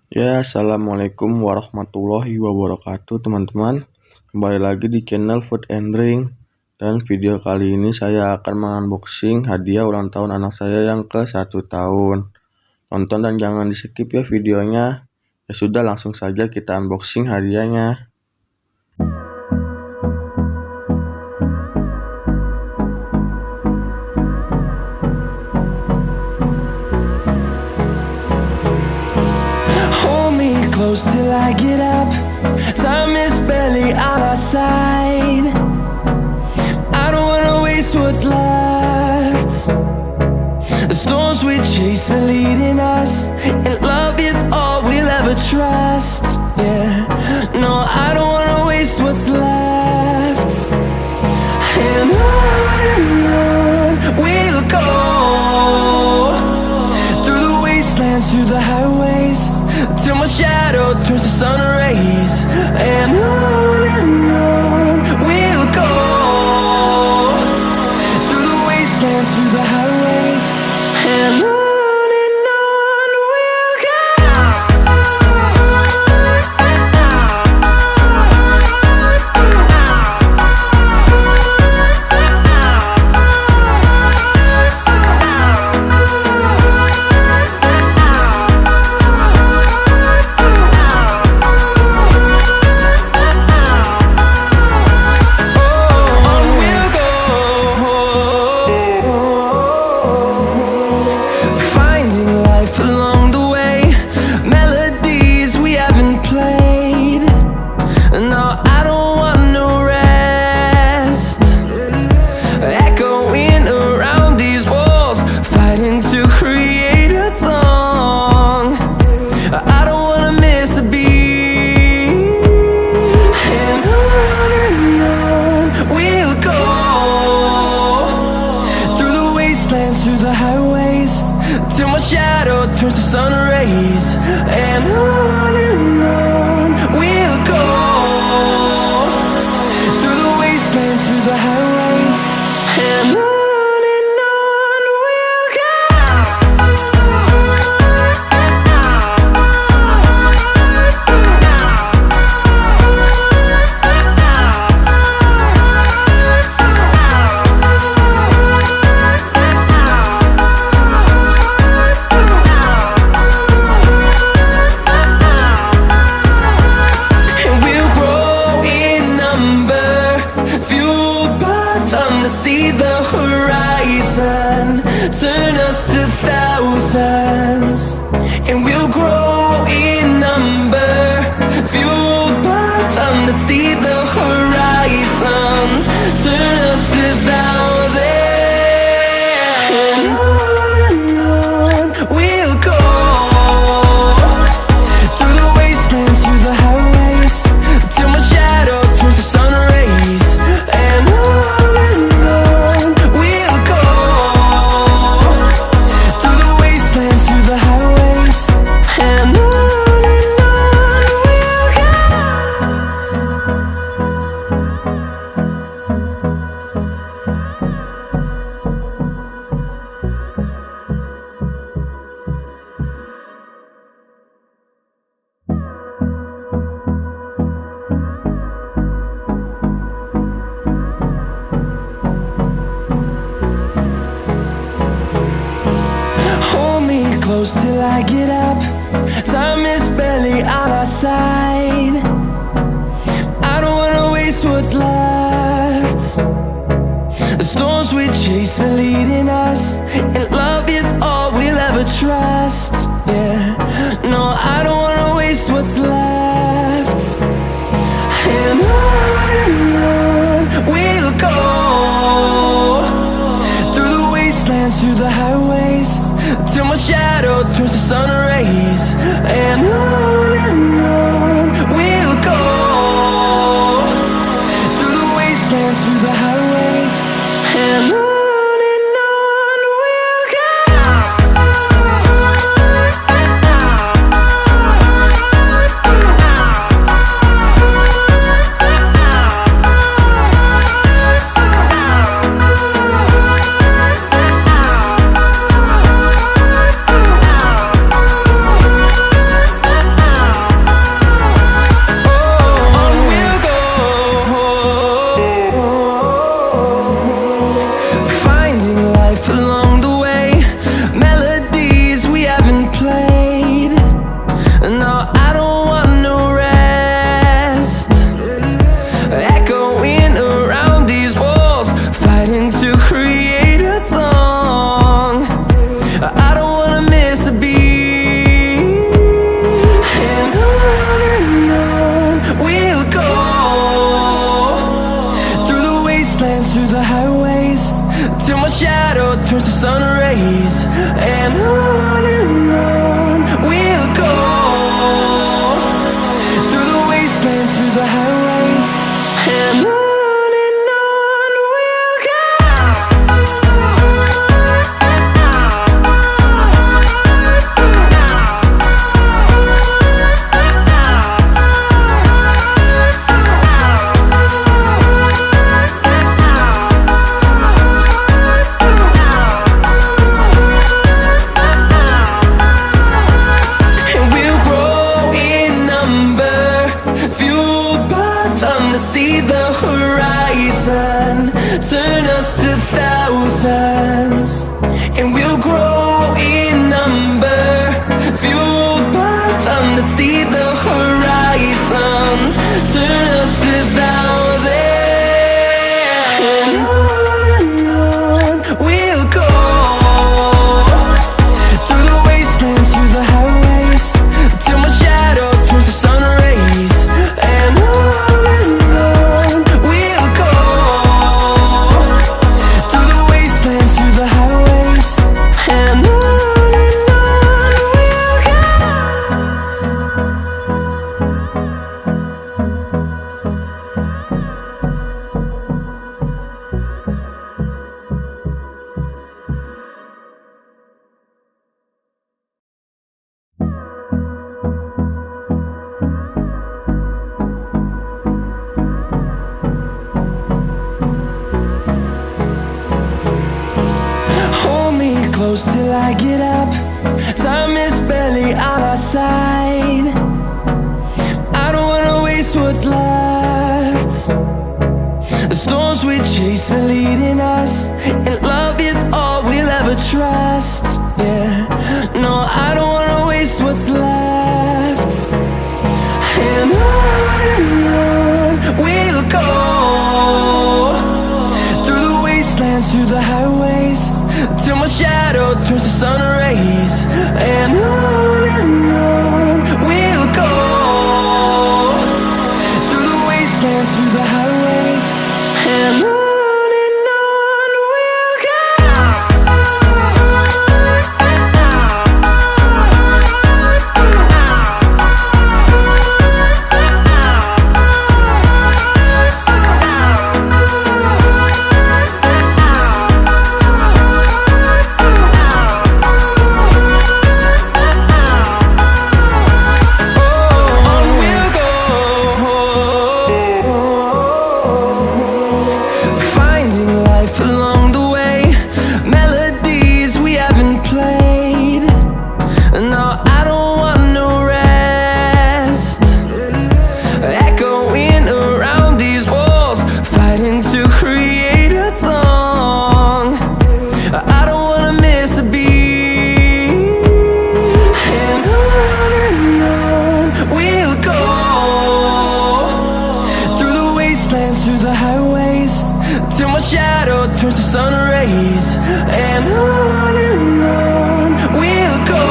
Ya, assalamualaikum warahmatullahi wabarakatuh teman-teman. Kembali lagi di channel Food and Drink. Dan video kali ini saya akan mengunboxing hadiah ulang tahun anak saya yang ke 1 tahun. Tonton dan jangan di skip ya videonya. Ya sudah, langsung saja kita unboxing hadiahnya. Close till I get up. Time is barely on our side. I don't wanna waste what's left. The storms we chase are leading us, and love is all we'll ever trust. Yeah, no, I don't wanna waste what's left. And on we'll go, through the wastelands, through the highways, till my shadow turns to sun rays. And on we'll go, through the wastelands, through the highways, and on we'll go. Through the highways, till my shadow turns to sun rays. And on we'll go, through the wastelands, through the highways, and on we'll go. See the horizon, turn us to thousands, and we'll grow in number, fueled by them to see the horizon, turn us to thousands, and on we'll go, through the wastelands, through the highways, till my shadow turns to sun rays. And close till I get up. Time is barely on our side. I don't wanna waste what's left. The storms we chase are leading us, and love is all we'll ever trust. Yeah, no, I don't wanna waste what's left. And on we'll go, through the wastelands, through the highways, till my shadow turns to sun rays. And on we'll go, through the wastelands, through the highways, and on we'll go. life along the way, melodies we haven't played. No, I don't want no rest, echoing around these walls, fighting to create a song. I don't wanna miss a beat, and on we'll go, through the wastelands, through the highways, till my shadow turns to sun rays. And on we'll go, through the wastelands, through the highways, and on we'll go. And we'll grow in number, fueled by them to see the horizon, turn us to thousands. And we'll grow in number, fueled by them to see the horizon, turn us to thousands. And on we'll go, through the wastelands, through the highways, till my shadow turns to sun rays. And on we'll go, through the wastelands, through the highways, and on we'll go. Hold me close till I get up. Time is barely on our side. I don't wanna waste what's left. The storms we chase are leading us, and love is all we'll ever trust. Yeah, no, I don't wanna waste what's left. And on we'll go, through the wastelands, through the highways, till my shadow turns to sun rays. And on we'll go, through the wastelands, through the highways, and on we'll go. On we'll go, finding life along the way, melodies we haven't played. No, I don't want no rest, echoing around these walls, fighting to create a song. I don't wanna miss a beat, and on we'll go, through the wastelands, through the highways, till my shadow turns to sun rays. And on we'll go,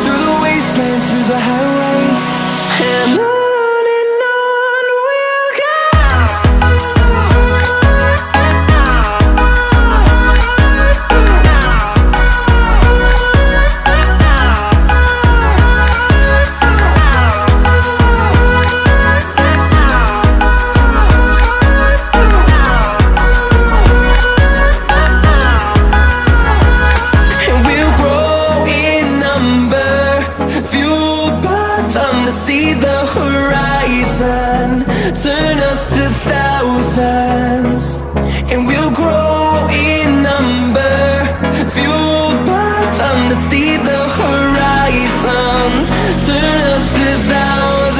through the wastelands, through the highways, and on we'll go. And we'll grow in number, fueled by them to see the horizon, turn us to thousands. And we'll grow in number, fueled by them to see the horizon, turn us to thousands.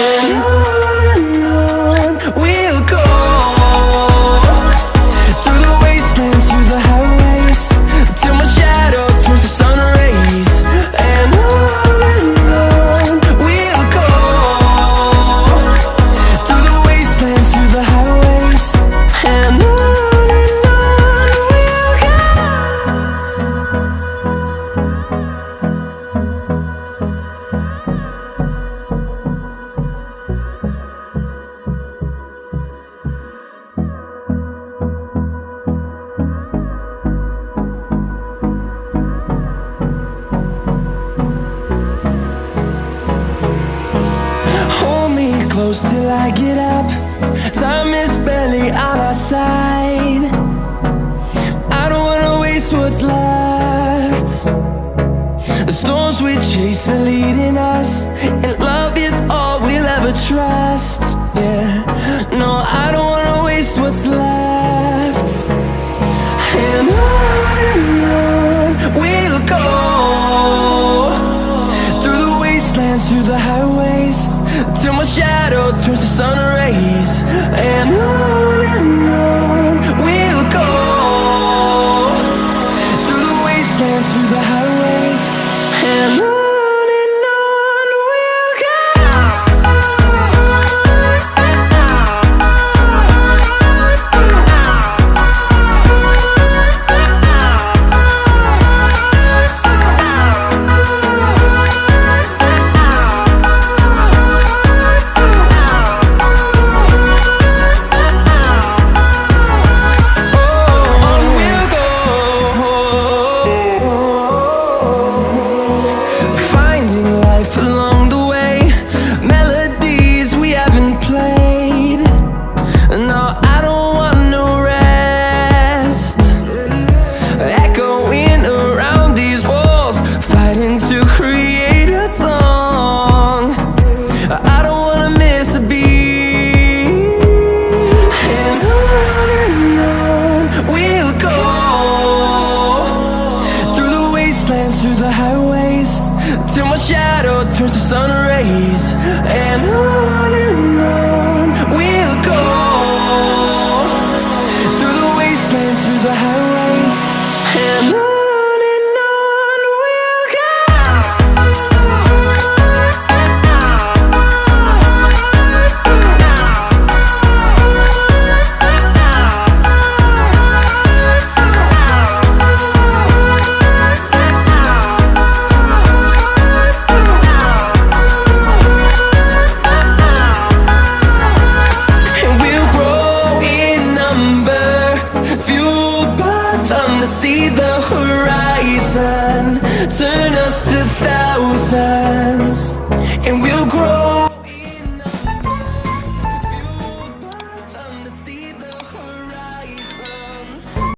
And on we'll go, side. I don't wanna waste what's left. The storms we chase are leading us, and love is all we'll ever trust. Yeah, no, I don't wanna waste what's left. And on we'll go, through the wastelands, through the highways, till my shadow turns to sun rays. And on we'll go, through the wastelands, through the highways, and on we'll go. Through the highways, till my shadow turns to sun rays. And on we'll go, through the wastelands, through the highways, and on we'll go. See the horizon, turn us to thousands.